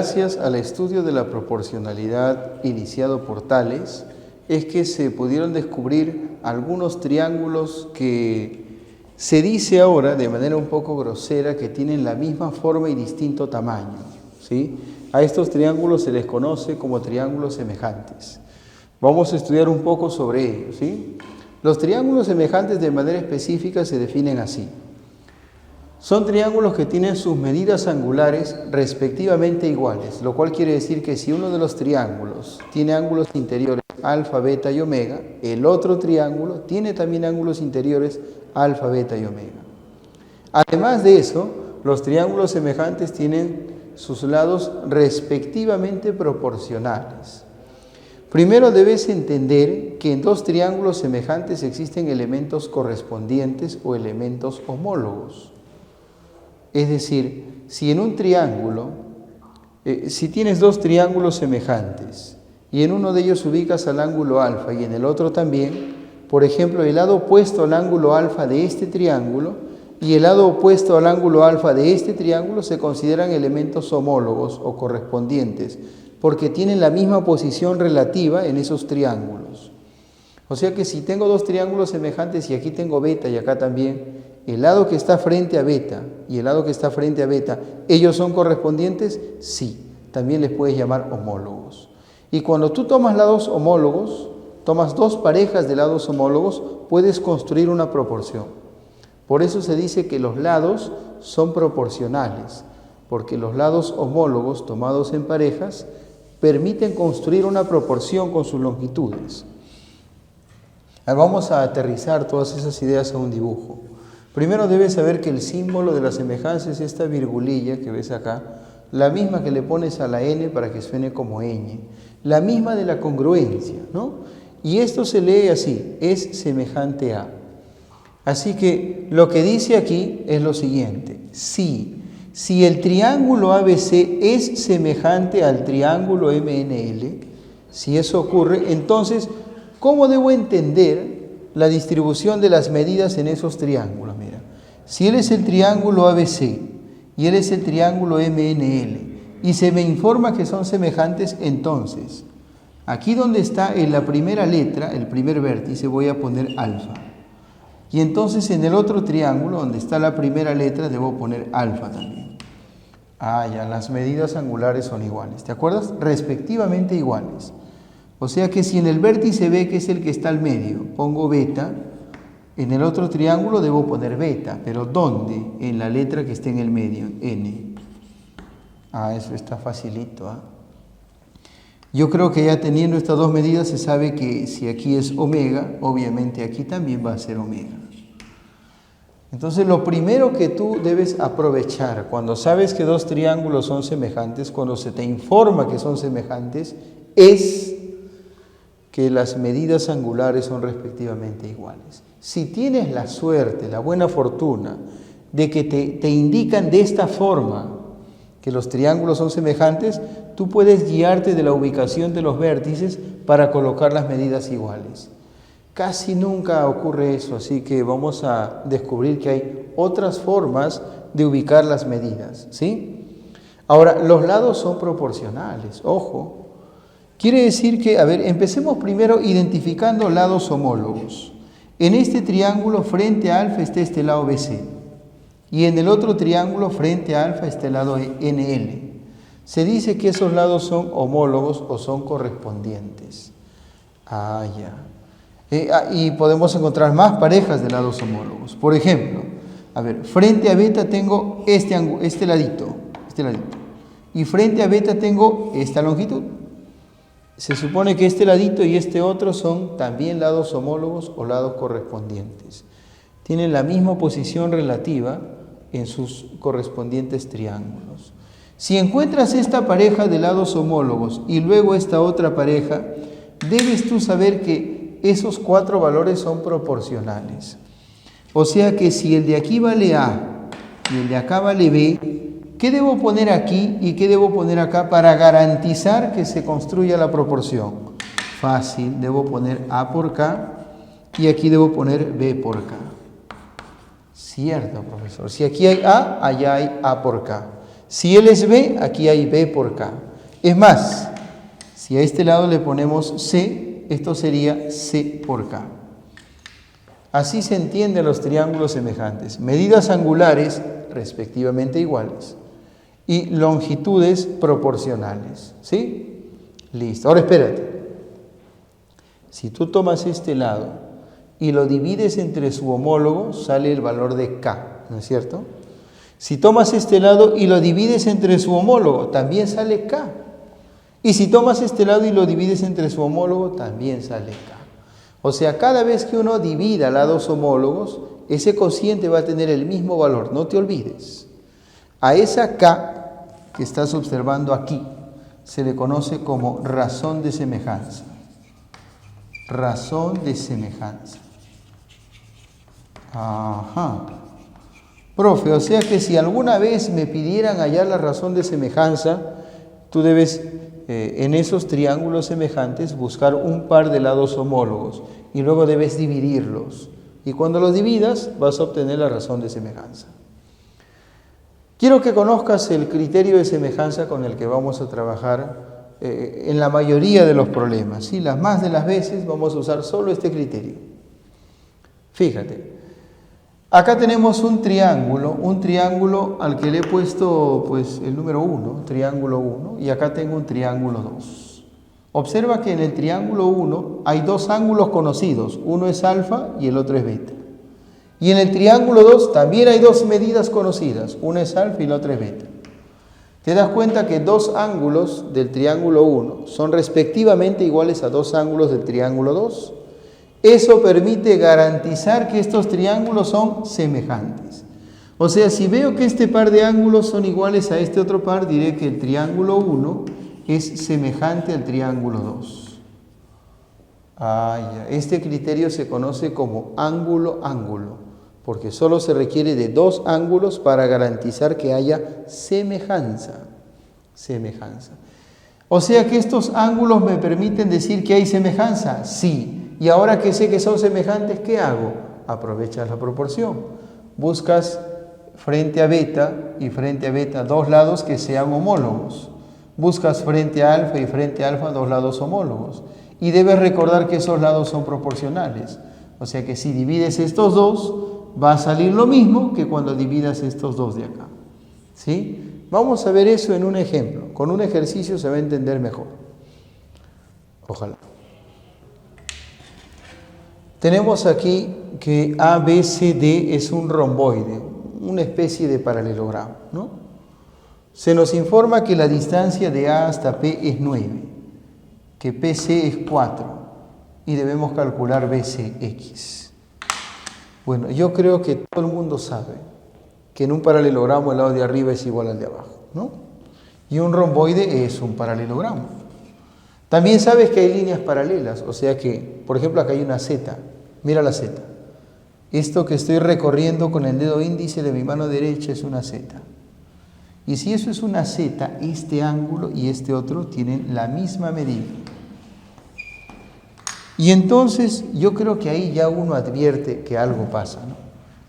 gracias al estudio de la proporcionalidad iniciado por Tales, es que se pudieron descubrir algunos triángulos que se dice ahora, de manera un poco grosera, que tienen la misma forma y distinto tamaño, ¿sí? A estos triángulos se les conoce como triángulos semejantes. Vamos a estudiar un poco sobre ellos, ¿sí? Los triángulos semejantes de manera específica se definen así. Son triángulos que tienen sus medidas angulares respectivamente iguales, lo cual quiere decir que si uno de los triángulos tiene ángulos interiores alfa, beta y omega, el otro triángulo tiene también ángulos interiores alfa, beta y omega. Además de eso, los triángulos semejantes tienen sus lados respectivamente proporcionales. Primero debes entender que en dos triángulos semejantes existen elementos correspondientes o elementos homólogos. Es decir, si en un triángulo, si tienes dos triángulos semejantes y en uno de ellos ubicas al ángulo alfa y en el otro también, por ejemplo, el lado opuesto al ángulo alfa de este triángulo y el lado opuesto al ángulo alfa de este triángulo se consideran elementos homólogos o correspondientes, porque tienen la misma posición relativa en esos triángulos. O sea que si tengo dos triángulos semejantes y aquí tengo beta y acá también, el lado que está frente a beta y el lado que está frente a beta, ¿ellos son correspondientes? Sí, también les puedes llamar homólogos. Y cuando tú tomas lados homólogos, tomas dos parejas de lados homólogos, puedes construir una proporción. Por eso se dice que los lados son proporcionales, porque los lados homólogos tomados en parejas permiten construir una proporción con sus longitudes. Vamos a aterrizar todas esas ideas a un dibujo. Primero debes saber que el símbolo de la semejanza es esta virgulilla que ves acá, la misma que le pones a la N para que suene como ñ, la misma de la congruencia, ¿no? Y esto se lee así, es semejante a. Así que lo que dice aquí es lo siguiente: si el triángulo ABC es semejante al triángulo MNL, si eso ocurre, entonces, ¿cómo debo entender la distribución de las medidas en esos triángulos? Mira, si él es el triángulo ABC y él es el triángulo MNL y se me informa que son semejantes, entonces, aquí donde está en la primera letra, el primer vértice, voy a poner alfa. Y entonces en el otro triángulo, donde está la primera letra, debo poner alfa también. Ya, las medidas angulares son iguales, ¿te acuerdas? Respectivamente iguales. O sea que si en el vértice B, que es el que está al medio, pongo beta, en el otro triángulo debo poner beta, pero ¿dónde? En la letra que esté en el medio, N. Eso está facilito. Yo creo que ya teniendo estas dos medidas se sabe que si aquí es omega, obviamente aquí también va a ser omega. Entonces lo primero que tú debes aprovechar cuando sabes que dos triángulos son semejantes, cuando se te informa que son semejantes, es que las medidas angulares son respectivamente iguales. Si tienes la suerte, la buena fortuna de que te indican de esta forma que los triángulos son semejantes, tú puedes guiarte de la ubicación de los vértices para colocar las medidas iguales. Casi nunca ocurre eso, así que vamos a descubrir que hay otras formas de ubicar las medidas, ¿sí? Ahora, los lados son proporcionales, ojo. Quiere decir que, empecemos primero identificando lados homólogos. En este triángulo frente a alfa está este lado BC y en el otro triángulo frente a alfa está el lado NL. Se dice que esos lados son homólogos o son correspondientes. Ya. Y podemos encontrar más parejas de lados homólogos. Por ejemplo, frente a beta tengo este ladito. Y frente a beta tengo esta longitud. Se supone que este ladito y este otro son también lados homólogos o lados correspondientes. Tienen la misma posición relativa en sus correspondientes triángulos. Si encuentras esta pareja de lados homólogos y luego esta otra pareja, debes tú saber que esos cuatro valores son proporcionales. O sea que si el de aquí vale A y el de acá vale B, ¿qué debo poner aquí y qué debo poner acá para garantizar que se construya la proporción? Fácil, debo poner A por K y aquí debo poner B por K. Cierto, profesor. Si aquí hay A, allá hay A por K. Si él es B, aquí hay B por K. Es más, si a este lado le ponemos C, esto sería C por K. Así se entienden los triángulos semejantes. Medidas angulares respectivamente iguales y longitudes proporcionales. ¿Sí? Listo. Ahora espérate. Si tú tomas este lado y lo divides entre su homólogo, sale el valor de K, ¿no es cierto? Si tomas este lado y lo divides entre su homólogo, también sale K. Y si tomas este lado y lo divides entre su homólogo, también sale K. O sea, cada vez que uno divida lados homólogos, ese cociente va a tener el mismo valor, no te olvides. A esa K que estás observando aquí se le conoce como razón de semejanza. Razón de semejanza. Ajá. Profe, o sea que si alguna vez me pidieran hallar la razón de semejanza, tú debes en esos triángulos semejantes buscar un par de lados homólogos y luego debes dividirlos. Y cuando los dividas vas a obtener la razón de semejanza. Quiero que conozcas el criterio de semejanza con el que vamos a trabajar en la mayoría de los problemas. ¿Sí? Las más de las veces vamos a usar solo este criterio. Fíjate. Acá tenemos un triángulo al que le he puesto pues el número 1, triángulo 1, y acá tengo un triángulo 2. Observa que en el triángulo 1 hay dos ángulos conocidos, uno es alfa y el otro es beta. Y en el triángulo 2 también hay dos medidas conocidas, una es alfa y la otra es beta. ¿Te das cuenta que dos ángulos del triángulo 1 son respectivamente iguales a dos ángulos del triángulo 2? Eso permite garantizar que estos triángulos son semejantes. O sea, si veo que este par de ángulos son iguales a este otro par, diré que el triángulo 1 es semejante al triángulo 2. Este criterio se conoce como ángulo-ángulo, porque solo se requiere de dos ángulos para garantizar que haya semejanza. O sea que estos ángulos me permiten decir que hay semejanza. Sí. Y ahora que sé que son semejantes, ¿qué hago? Aprovechas la proporción. Buscas frente a beta y frente a beta dos lados que sean homólogos. Buscas frente a alfa y frente a alfa dos lados homólogos. Y debes recordar que esos lados son proporcionales. O sea que si divides estos dos, va a salir lo mismo que cuando dividas estos dos de acá. ¿Sí? Vamos a ver eso en un ejemplo. Con un ejercicio se va a entender mejor. Ojalá. Tenemos aquí que ABCD es un romboide, una especie de paralelogramo, ¿no? Se nos informa que la distancia de A hasta P es 9, que PC es 4 y debemos calcular BCX. Bueno, yo creo que todo el mundo sabe que en un paralelogramo el lado de arriba es igual al de abajo, ¿no? Y un romboide es un paralelogramo. También sabes que hay líneas paralelas, o sea que, por ejemplo, acá hay una Z. Mira la Z. Esto que estoy recorriendo con el dedo índice de mi mano derecha es una Z. Y si eso es una Z, este ángulo y este otro tienen la misma medida. Y entonces yo creo que ahí ya uno advierte que algo pasa, ¿no?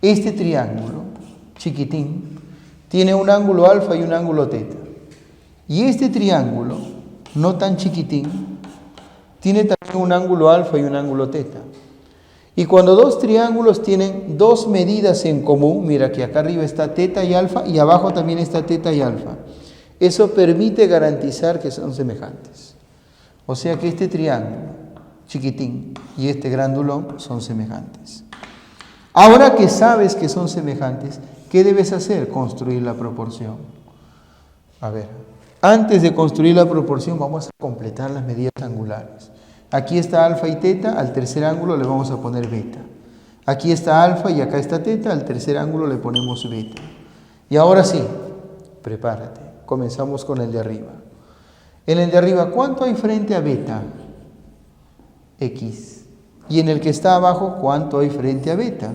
Este triángulo, chiquitín, tiene un ángulo alfa y un ángulo teta. Y este triángulo, no tan chiquitín, tiene también un ángulo alfa y un ángulo teta. Y cuando dos triángulos tienen dos medidas en común, mira que acá arriba está teta y alfa y abajo también está teta y alfa, eso permite garantizar que son semejantes. O sea que este triángulo chiquitín y este grandulón son semejantes. Ahora que sabes que son semejantes, ¿qué debes hacer? Construir la proporción. A ver, antes de construir la proporción vamos a completar las medidas angulares. Aquí está alfa y teta, al tercer ángulo le vamos a poner beta. Aquí está alfa y acá está teta, al tercer ángulo le ponemos beta. Y ahora sí, prepárate, comenzamos con el de arriba. En el de arriba, ¿cuánto hay frente a beta? X. Y en el que está abajo, ¿cuánto hay frente a beta?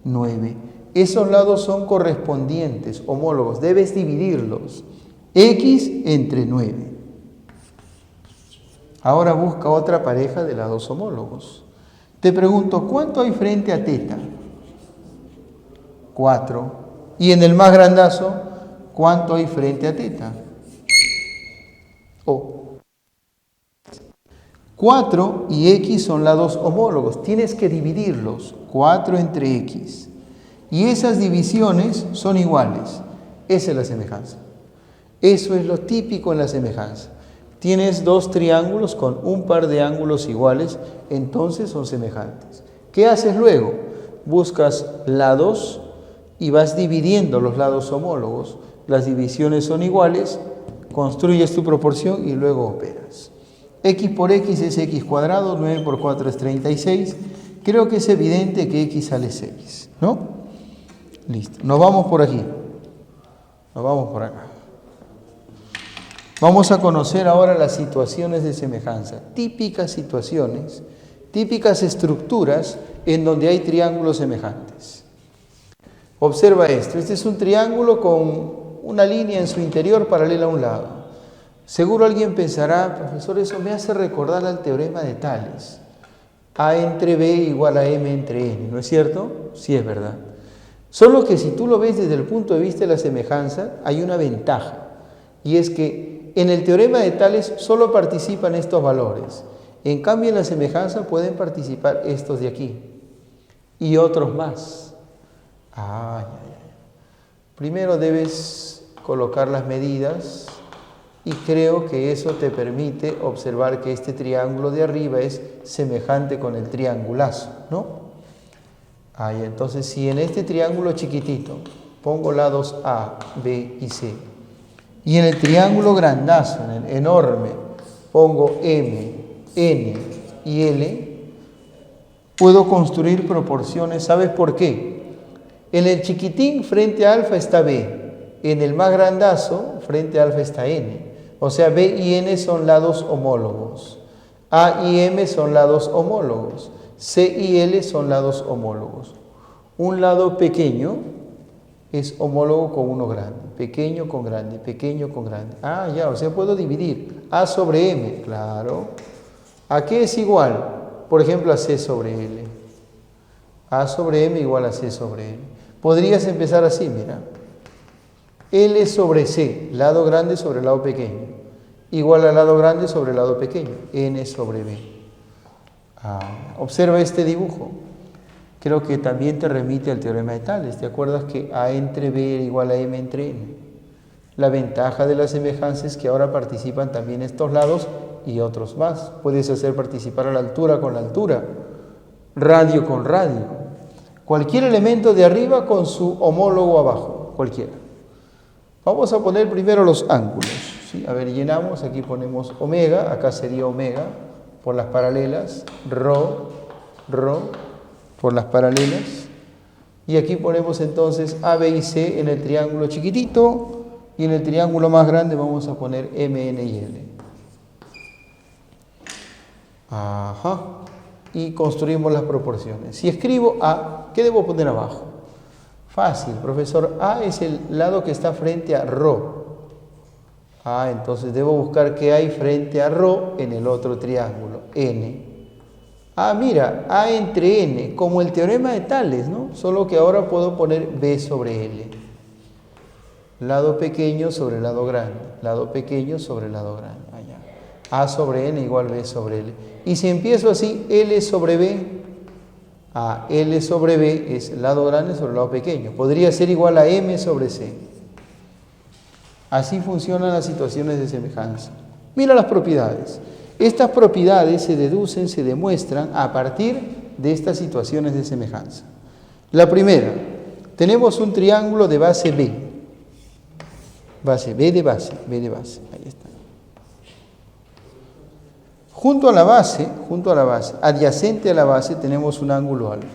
9. Esos lados son correspondientes, homólogos, debes dividirlos. X entre 9. Ahora busca otra pareja de lados homólogos. Te pregunto, ¿cuánto hay frente a teta? 4. Y en el más grandazo, ¿cuánto hay frente a teta? O. 4 y x son lados homólogos. Tienes que dividirlos. 4 entre x. Y esas divisiones son iguales. Esa es la semejanza. Eso es lo típico en la semejanza. Tienes dos triángulos con un par de ángulos iguales, entonces son semejantes. ¿Qué haces luego? Buscas lados y vas dividiendo los lados homólogos. Las divisiones son iguales, construyes tu proporción y luego operas. X por x es x cuadrado, 9 por 4 es 36. Creo que es evidente que x sale 6, ¿no? Listo. Nos vamos por aquí. Nos vamos por acá. Vamos a conocer ahora las situaciones de semejanza. Típicas situaciones, típicas estructuras en donde hay triángulos semejantes. Observa esto. Este es un triángulo con una línea en su interior paralela a un lado. Seguro alguien pensará, profesor, eso me hace recordar al teorema de Tales. A entre B igual a M entre N, ¿no es cierto? Sí, es verdad. Solo que si tú lo ves desde el punto de vista de la semejanza, hay una ventaja. Y es que en el teorema de Tales solo participan estos valores. En cambio, en la semejanza pueden participar estos de aquí. Y otros más. Primero debes colocar las medidas. Y creo que eso te permite observar que este triángulo de arriba es semejante con el triangulazo, ¿no? Entonces, si en este triángulo chiquitito pongo lados A, B y C, y en el triángulo grandazo, en el enorme, pongo M, N y L, puedo construir proporciones. ¿Sabes por qué? En el chiquitín frente a alfa está B, en el más grandazo frente a alfa está N. O sea, B y N son lados homólogos. A y M son lados homólogos. C y L son lados homólogos. Un lado pequeño es homólogo con uno grande. Pequeño con grande, pequeño con grande. O sea, puedo dividir A sobre M, claro. ¿A qué es igual? Por ejemplo, a C sobre L. A sobre M igual a C sobre L. Podrías empezar así, mira. L sobre C, lado grande sobre lado pequeño, igual al lado grande sobre lado pequeño, N sobre B. Observa este dibujo. Creo que también te remite al teorema de Tales. ¿Te acuerdas que A entre B era igual a M entre N? La ventaja de la semejanza es que ahora participan también estos lados y otros más. Puedes hacer participar a la altura con la altura, radio con radio. Cualquier elemento de arriba con su homólogo abajo, cualquiera. Vamos a poner primero los ángulos, ¿sí? A ver, llenamos, aquí ponemos omega, acá sería omega por las paralelas, rho, por las paralelas, y aquí ponemos entonces A, B y C en el triángulo chiquitito, y en el triángulo más grande vamos a poner M, N y L. Y construimos las proporciones. Si escribo A, ¿qué debo poner abajo? Fácil, profesor. A es el lado que está frente a rho. Entonces debo buscar qué hay frente a rho en el otro triángulo, N. Mira, A entre N, como el teorema de Tales, ¿no? Solo que ahora puedo poner B sobre L. Lado pequeño sobre lado grande, lado pequeño sobre lado grande. A sobre N igual B sobre L. Y si empiezo así, L sobre B, L sobre B es lado grande sobre lado pequeño. Podría ser igual a M sobre C. Así funcionan las situaciones de semejanza. Mira las propiedades. Estas propiedades se deducen, se demuestran a partir de estas situaciones de semejanza. La primera, tenemos un triángulo de base B. Base B de base, ahí está. Junto a la base, adyacente a la base, tenemos un ángulo alfa.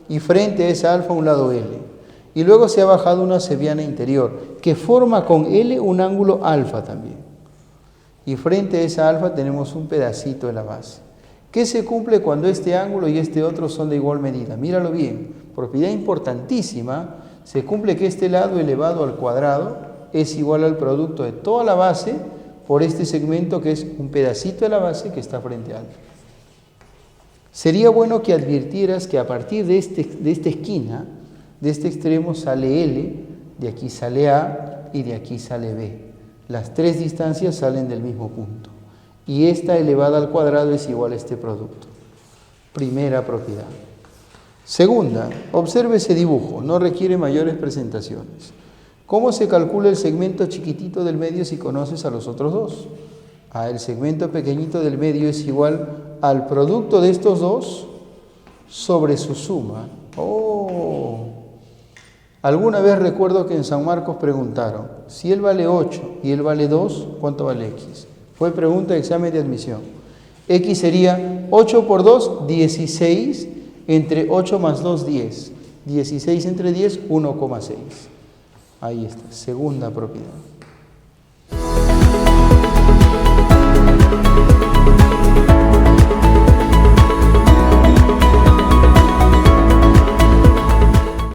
Y frente a esa alfa un lado L. Y luego se ha bajado una cebiana interior, que forma con L un ángulo alfa también. Y frente a esa alfa tenemos un pedacito de la base. ¿Qué se cumple cuando este ángulo y este otro son de igual medida? Míralo bien. Propiedad importantísima. Se cumple que este lado elevado al cuadrado es igual al producto de toda la base por este segmento que es un pedacito de la base que está frente a alfa. Sería bueno que advirtieras que a partir de esta esquina, de este extremo sale L, de aquí sale A, y de aquí sale B. Las tres distancias salen del mismo punto. Y esta elevada al cuadrado es igual a este producto. Primera propiedad. Segunda, observe ese dibujo, no requiere mayores presentaciones. ¿Cómo se calcula el segmento chiquitito del medio si conoces a los otros dos? El segmento pequeñito del medio es igual al producto de estos dos sobre su suma. Alguna vez recuerdo que en San Marcos preguntaron, si él vale 8 y él vale 2, ¿cuánto vale X? Fue pregunta de examen de admisión. X sería 8 por 2, 16, entre 8 más 2, 10. 16 entre 10, 1,6. Ahí está, segunda propiedad.